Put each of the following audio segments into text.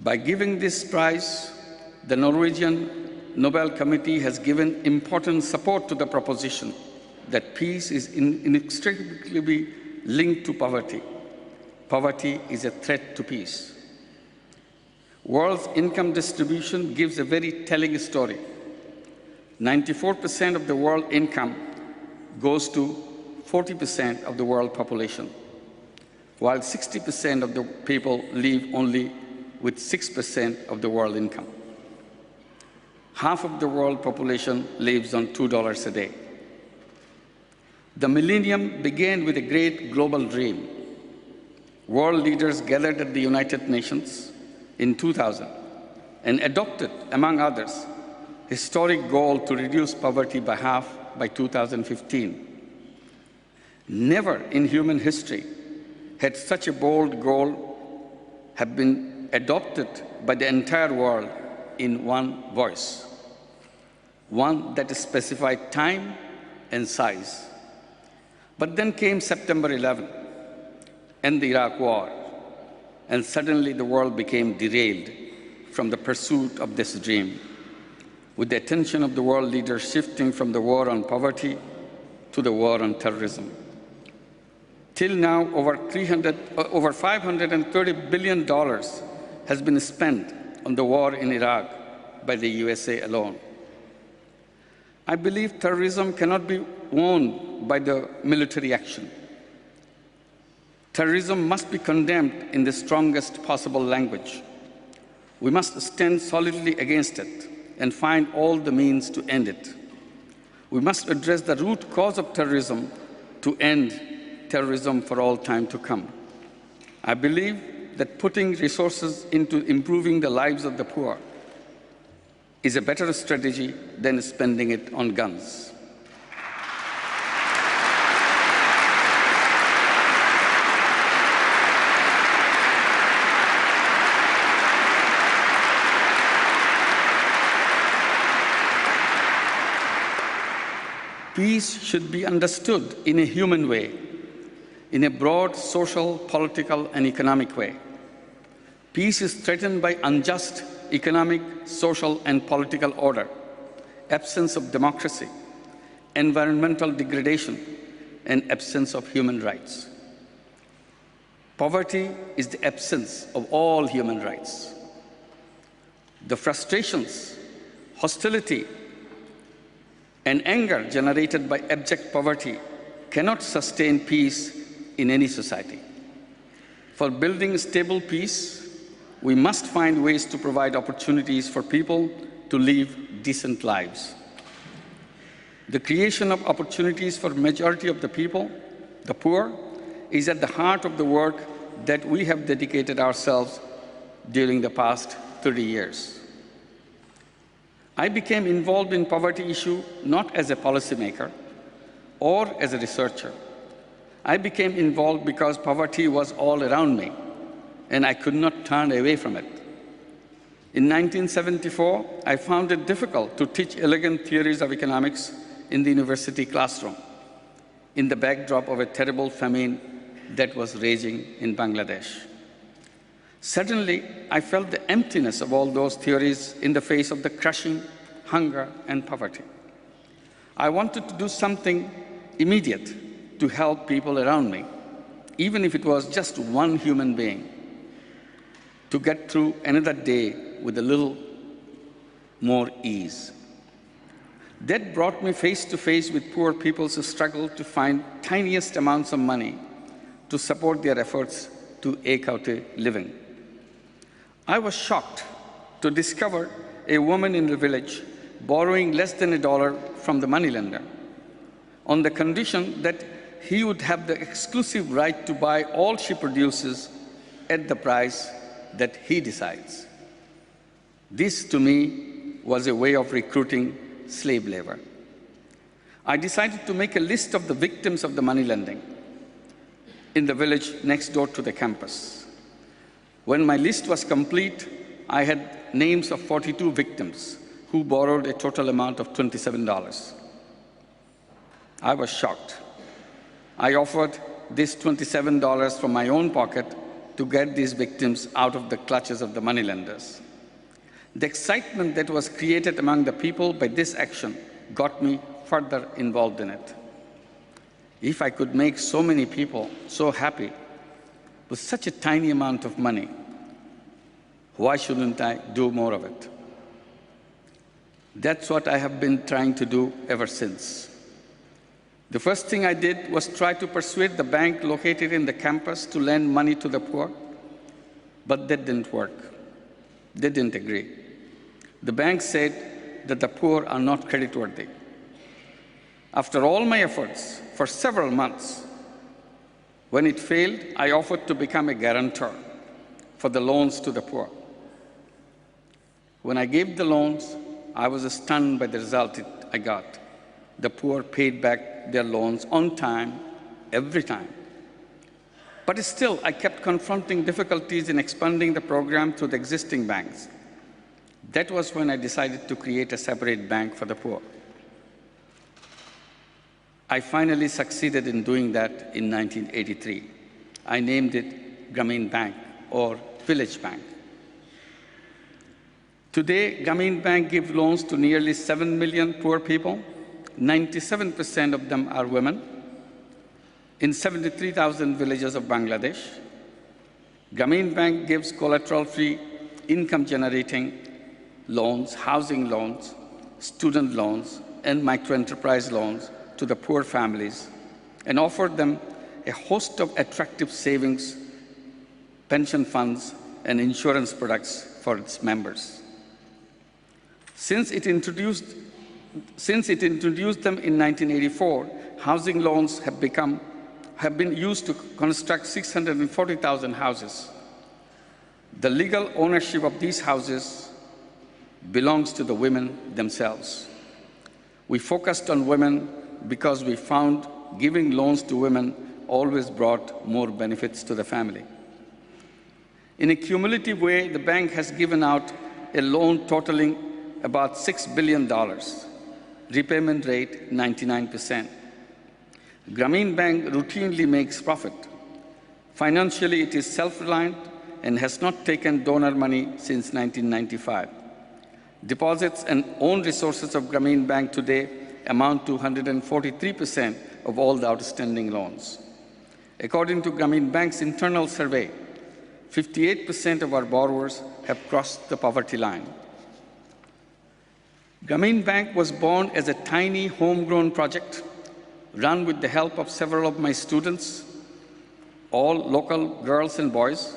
By giving this prize, the Norwegian Nobel Committee has given important support to the proposition that peace is inextricably linked to poverty. Poverty is a threat to peace. World's income distribution gives a very telling story. 94% of the world income goes to 40% of the world population, while 60% of the people live only with 6% of the world income. Half of the world population lives on $2 a day. The millennium began with a great global dream. World leaders gathered at the United Nations in 2000 and adopted, among others, historic goal to reduce poverty by half by 2015. Never in human history had such a bold goal have been adopted by the entire world in one voice, one that specified time and size. But then came September 11 and the Iraq War, and suddenly the world became derailed from the pursuit of this dream, with the attention of the world leaders shifting from the war on poverty to the war on terrorism. Till now, over $530 billion has been spent on the war in Iraq by the USA alone. I believe terrorism cannot be won by the military action. Terrorism must be condemned in the strongest possible language. We must stand solidly against it and find all the means to end it. We must address the root cause of terrorism to end terrorism for all time to come. I believe that putting resources into improving the lives of the poor is a better strategy than spending it on guns. Peace should be understood in a human way, in a broad social, political, and economic way. Peace is threatened by unjust economic, social, and political order, absence of democracy, environmental degradation, and absence of human rights. Poverty is the absence of all human rights. The frustrations, hostility, and anger generated by abject poverty cannot sustain peace in any society. For building stable peace, we must find ways to provide opportunities for people to live decent lives. The creation of opportunities for the majority of the people, the poor, is at the heart of the work that we have dedicated ourselves during the past 30 years. I became involved in poverty issue not as a policymaker or as a researcher. I became involved because poverty was all around me, and I could not turn away from it. In 1974, I found it difficult to teach elegant theories of economics in the university classroom, in the backdrop of a terrible famine that was raging in Bangladesh. Suddenly, I felt the emptiness of all those theories in the face of the crushing hunger and poverty. I wanted to do something immediate to help people around me, even if it was just one human being, to get through another day with a little more ease. That brought me face to face with poor people's struggle to find tiniest amounts of money to support their efforts to eke out a living. I was shocked to discover a woman in the village borrowing less than $1 from the moneylender on the condition that he would have the exclusive right to buy all she produces at the price that he decides. This, to me, was a way of recruiting slave labor. I decided to make a list of the victims of the money lending in the village next door to the campus. When my list was complete, I had names of 42 victims who borrowed a total amount of $27. I was shocked. I offered this $27 from my own pocket to get these victims out of the clutches of the moneylenders. The excitement that was created among the people by this action got me further involved in it. If I could make so many people so happy with such a tiny amount of money, why shouldn't I do more of it? That's what I have been trying to do ever since. The first thing I did was try to persuade the bank located in the campus to lend money to the poor, but that didn't work. They didn't agree. The bank said that the poor are not creditworthy. After all my efforts for several months, when it failed, I offered to become a guarantor for the loans to the poor. When I gave the loans, I was stunned by the result I got. The poor paid back their loans on time, every time. But still, I kept confronting difficulties in expanding the program to the existing banks. That was when I decided to create a separate bank for the poor. I finally succeeded in doing that in 1983. I named it Grameen Bank, or Village Bank. Today, Grameen Bank gives loans to nearly 7 million poor people. 97% of them are women in 73,000 villages of Bangladesh. Grameen Bank gives collateral-free, income-generating loans, housing loans, student loans, and microenterprise loans to the poor families, and offered them a host of attractive savings, pension funds, and insurance products for its members. Since it introduced them in 1984, housing loans have been used to construct 640,000 houses. The legal ownership of these houses belongs to the women themselves. We focused on women because we found giving loans to women always brought more benefits to the family. In a cumulative way, the bank has given out a loan totaling about $6 billion, repayment rate 99%. Grameen Bank routinely makes profit. Financially, it is self-reliant and has not taken donor money since 1995. Deposits and own resources of Grameen Bank today amount to 143% of all the outstanding loans. According to Grameen Bank's internal survey, 58% of our borrowers have crossed the poverty line. Grameen Bank was born as a tiny homegrown project run with the help of several of my students, all local girls and boys.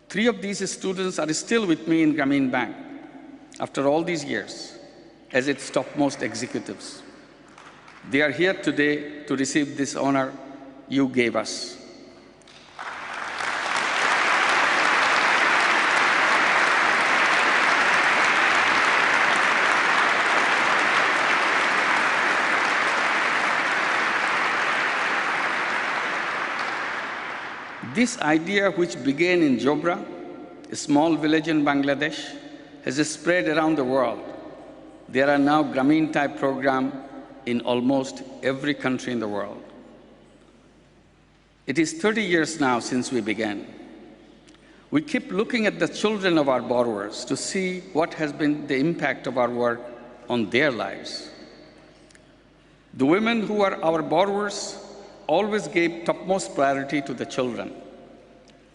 3 of these students are still with me in Grameen Bank after all these years as its topmost executives. They are here today to receive this honor you gave us. This idea, which began in Jobra, a small village in Bangladesh, has spread around the world. There are now Grameen-type programs in almost every country in the world. It is 30 years now since we began. We keep looking at the children of our borrowers to see what has been the impact of our work on their lives. The women who are our borrowers always gave topmost priority to the children.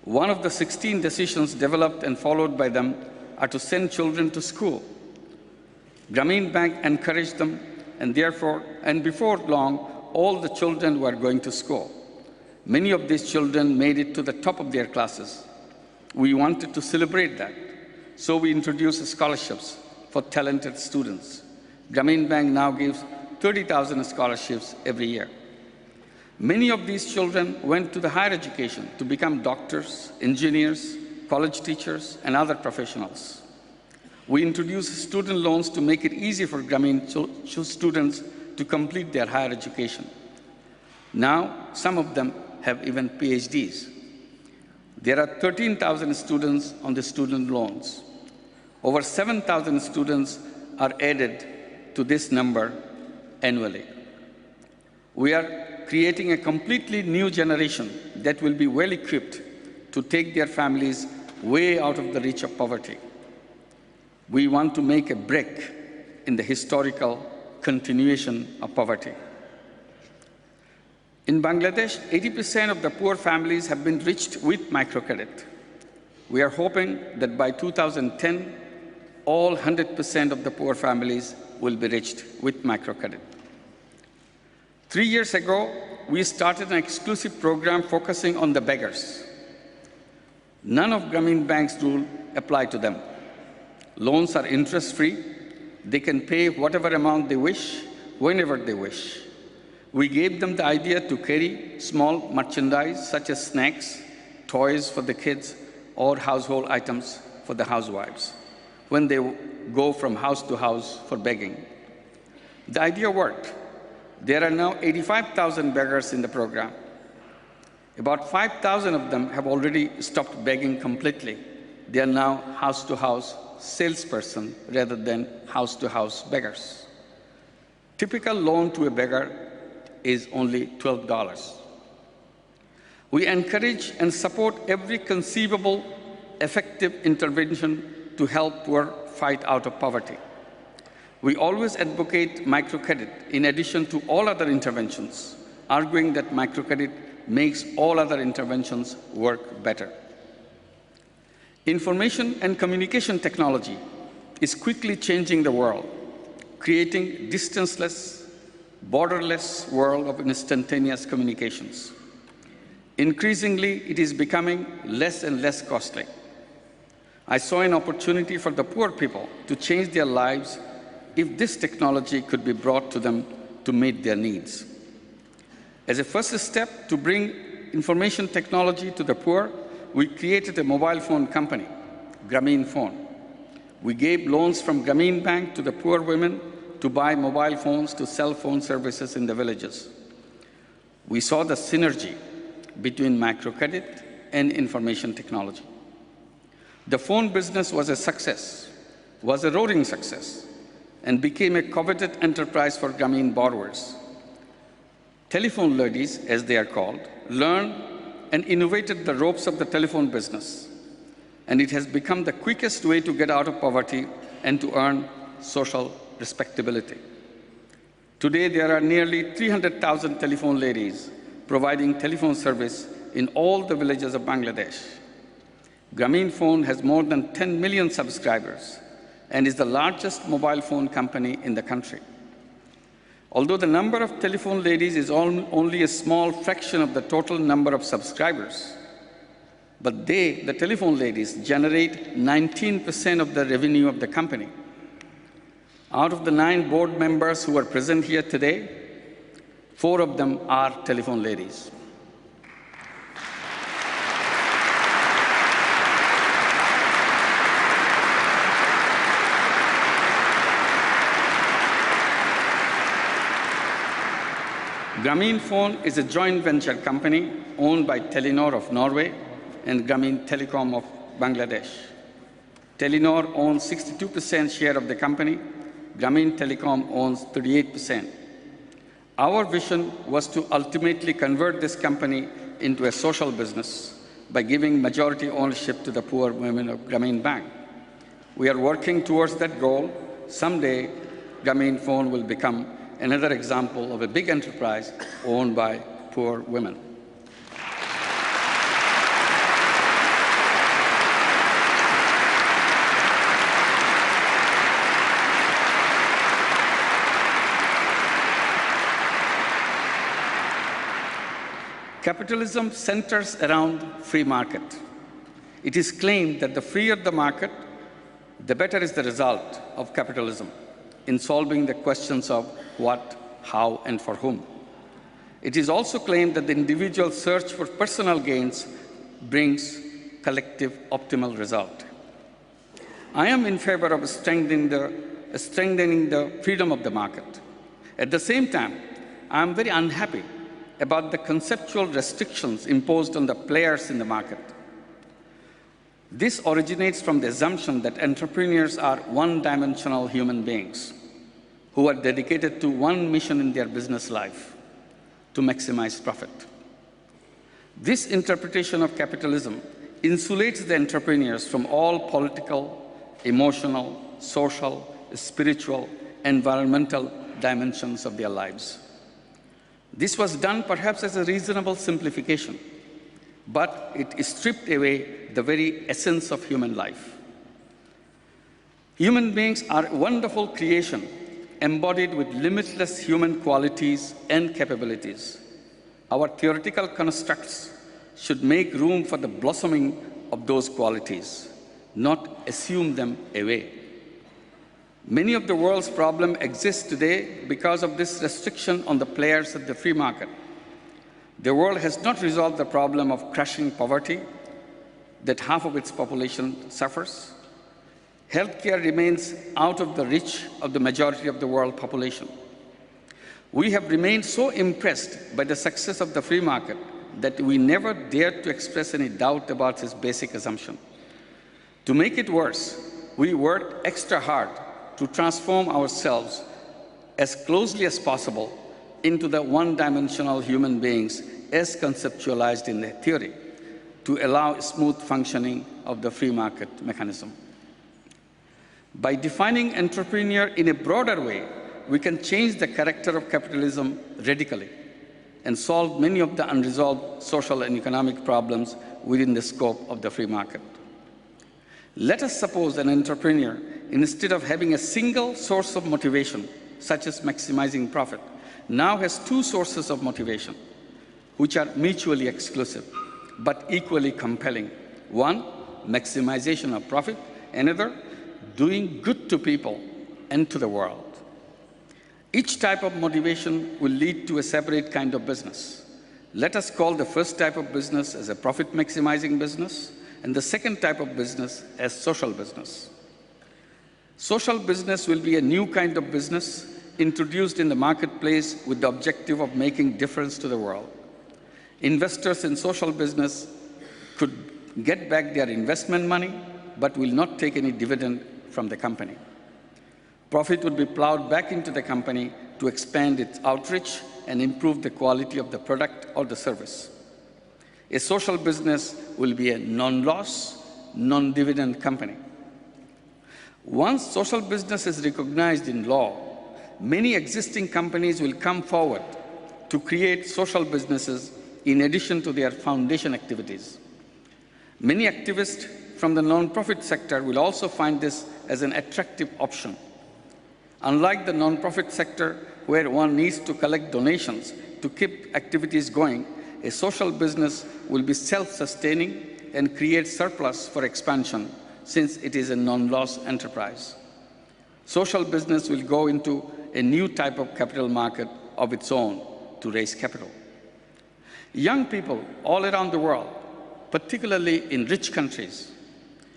One of the 16 decisions developed and followed by them are to send children to school. Grameen Bank encouraged them, and before long, all the children were going to school. Many of these children made it to the top of their classes. We wanted to celebrate that, so we introduced scholarships for talented students. Grameen Bank now gives 30,000 scholarships every year. Many of these children went to the higher education to become doctors, engineers, college teachers, and other professionals. We introduced student loans to make it easy for Grameen students to complete their higher education. Now, some of them have even PhDs. There are 13,000 students on the student loans. Over 7,000 students are added to this number annually. We are creating a completely new generation that will be well equipped to take their families way out of the reach of poverty. We want to make a break in the historical continuation of poverty. In Bangladesh, 80% of the poor families have been reached with microcredit. We are hoping that by 2010, all 100% of the poor families will be reached with microcredit. 3 years ago, we started an exclusive program focusing on the beggars. None of Grameen Bank's rules apply to them. Loans are interest-free. They can pay whatever amount they wish, whenever they wish. We gave them the idea to carry small merchandise such as snacks, toys for the kids, or household items for the housewives when they go from house to house for begging. The idea worked. There are now 85,000 beggars in the program. About 5,000 of them have already stopped begging completely. They are now house-to-house salesperson rather than house-to-house beggars. Typical loan to a beggar is only $12. We encourage and support every conceivable effective intervention to help poor fight out of poverty. We always advocate microcredit in addition to all other interventions, arguing that microcredit makes all other interventions work better. Information and communication technology is quickly changing the world, creating distanceless, borderless world of instantaneous communications. Increasingly, it is becoming less and less costly. I saw an opportunity for the poor people to change their lives if this technology could be brought to them to meet their needs. As a first step to bring information technology to the poor, we created a mobile phone company, Grameen Phone. We gave loans from Grameen Bank to the poor women to buy mobile phones to sell phone services in the villages. We saw the synergy between microcredit and information technology. The phone business was a success, was a roaring success, and became a coveted enterprise for Grameen borrowers. Telephone ladies, as they are called, learned and innovated the ropes of the telephone business, and it has become the quickest way to get out of poverty and to earn social respectability. Today, there are nearly 300,000 telephone ladies providing telephone service in all the villages of Bangladesh. Grameen Phone has more than 10 million subscribers and is the largest mobile phone company in the country. Although the number of telephone ladies is only a small fraction of the total number of subscribers, but the telephone ladies, generate 19% of the revenue of the company. Out of the 9 board members who are present here today, 4 of them are telephone ladies. Grameen Phone is a joint venture company owned by Telenor of Norway and Grameen Telecom of Bangladesh. Telenor owns 62% share of the company. Grameen Telecom owns 38%. Our vision was to ultimately convert this company into a social business by giving majority ownership to the poor women of Grameen Bank. We are working towards that goal. Someday, Grameen Phone will become another example of a big enterprise owned by poor women. Capitalism centers around free market. It is claimed that the freer the market, the better is the result of capitalism in solving the questions of what, how, and for whom. It is also claimed that the individual search for personal gains brings collective optimal result. I am in favor of strengthening the freedom of the market. At the same time, I am very unhappy about the conceptual restrictions imposed on the players in the market. This originates from the assumption that entrepreneurs are one-dimensional human beings who are dedicated to one mission in their business life, to maximize profit. This interpretation of capitalism insulates the entrepreneurs from all political, emotional, social, spiritual, environmental dimensions of their lives. This was done perhaps as a reasonable simplification, but it stripped away the very essence of human life. Human beings are a wonderful creation, embodied with limitless human qualities and capabilities. Our theoretical constructs should make room for the blossoming of those qualities, not assume them away. Many of the world's problems exist today because of this restriction on the players of the free market. The world has not resolved the problem of crushing poverty that half of its population suffers. Healthcare remains out of the reach of the majority of the world population. We have remained so impressed by the success of the free market that we never dared to express any doubt about its basic assumption. To make it worse, we worked extra hard to transform ourselves as closely as possible into the one-dimensional human beings as conceptualized in the theory, to allow smooth functioning of the free market mechanism. By defining entrepreneur in a broader way, we can change the character of capitalism radically and solve many of the unresolved social and economic problems within the scope of the free market. Let us suppose an entrepreneur, instead of having a single source of motivation, such as maximizing profit, now has two sources of motivation, which are mutually exclusive, but equally compelling. One, maximization of profit. Another, doing good to people and to the world. Each type of motivation will lead to a separate kind of business. Let us call the first type of business as a profit-maximizing business, and the second type of business as social business. Social business will be a new kind of business introduced in the marketplace with the objective of making difference to the world. Investors in social business could get back their investment money, but will not take any dividend from the company. Profit would be plowed back into the company to expand its outreach and improve the quality of the product or the service. A social business will be a non-loss, non-dividend company. Once social business is recognized in law, many existing companies will come forward to create social businesses in addition to their foundation activities. Many activists from the non-profit sector will also find this as an attractive option. Unlike the non-profit sector, where one needs to collect donations to keep activities going, a social business will be self-sustaining and create surplus for expansion, since it is a non-loss enterprise. Social business will go into a new type of capital market of its own to raise capital. Young people all around the world, particularly in rich countries,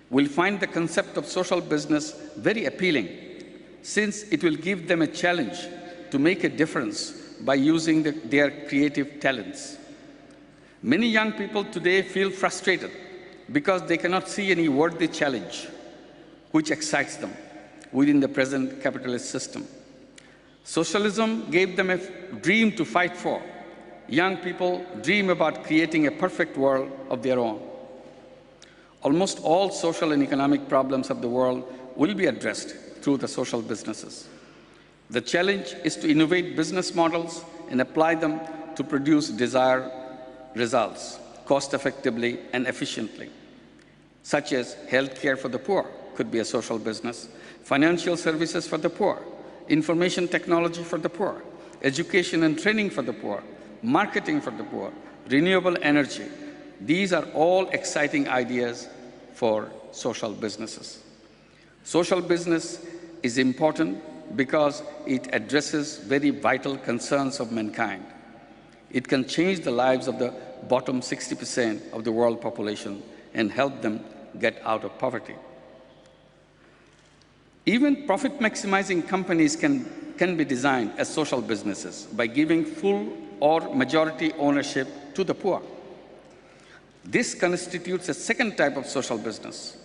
will find the concept of social business very appealing, since it will give them a challenge to make a difference by using their creative talents. Many young people today feel frustrated because they cannot see any worthy challenge which excites them within the present capitalist system. Socialism gave them a dream to fight for. Young people dream about creating a perfect world of their own. Almost all social and economic problems of the world will be addressed through the social businesses. The challenge is to innovate business models and apply them to produce desired results cost-effectively and efficiently, such as healthcare for the poor could be a social business, financial services for the poor, information technology for the poor, education and training for the poor, marketing for the poor, renewable energy. These are all exciting ideas for social businesses. Social business is important because it addresses very vital concerns of mankind. It can change the lives of the bottom 60% of the world population and help them get out of poverty. Even profit-maximizing companies can be designed as social businesses by giving full or majority ownership to the poor. This constitutes a second type of social business.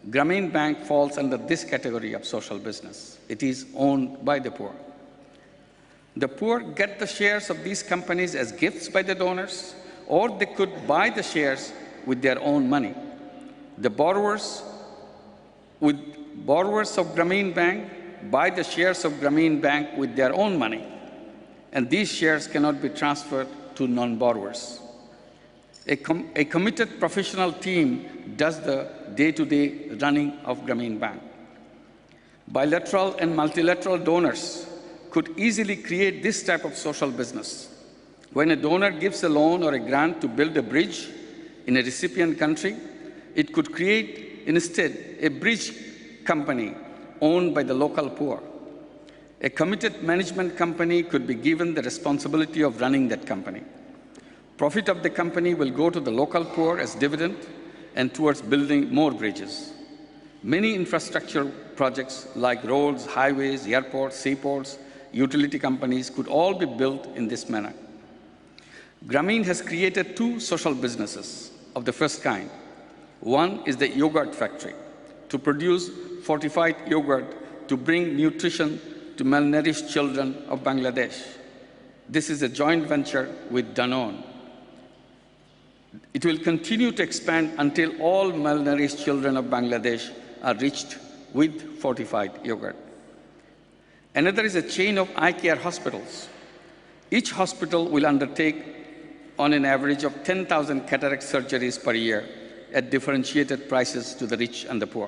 Grameen Bank falls under this category of social business. It is owned by the poor. The poor get the shares of these companies as gifts by the donors, or they could buy the shares with their own money. The borrowers of Grameen Bank buy the shares of Grameen Bank with their own money, and these shares cannot be transferred to non-borrowers. A committed professional team does the day-to-day running of Grameen Bank. Bilateral and multilateral donors could easily create this type of social business. When a donor gives a loan or a grant to build a bridge in a recipient country, it could create instead a bridge company owned by the local poor. A committed management company could be given the responsibility of running that company. Profit of the company will go to the local poor as dividend and towards building more bridges. Many infrastructure projects like roads, highways, airports, seaports, utility companies could all be built in this manner. Grameen has created two social businesses of the first kind. One is the yogurt factory to produce fortified yogurt to bring nutrition to malnourished children of Bangladesh. This is a joint venture with Danone. It will continue to expand until all malnourished children of Bangladesh are reached with fortified yogurt. Another is a chain of eye care hospitals. Each hospital will undertake on an average of 10,000 cataract surgeries per year at differentiated prices to the rich and the poor.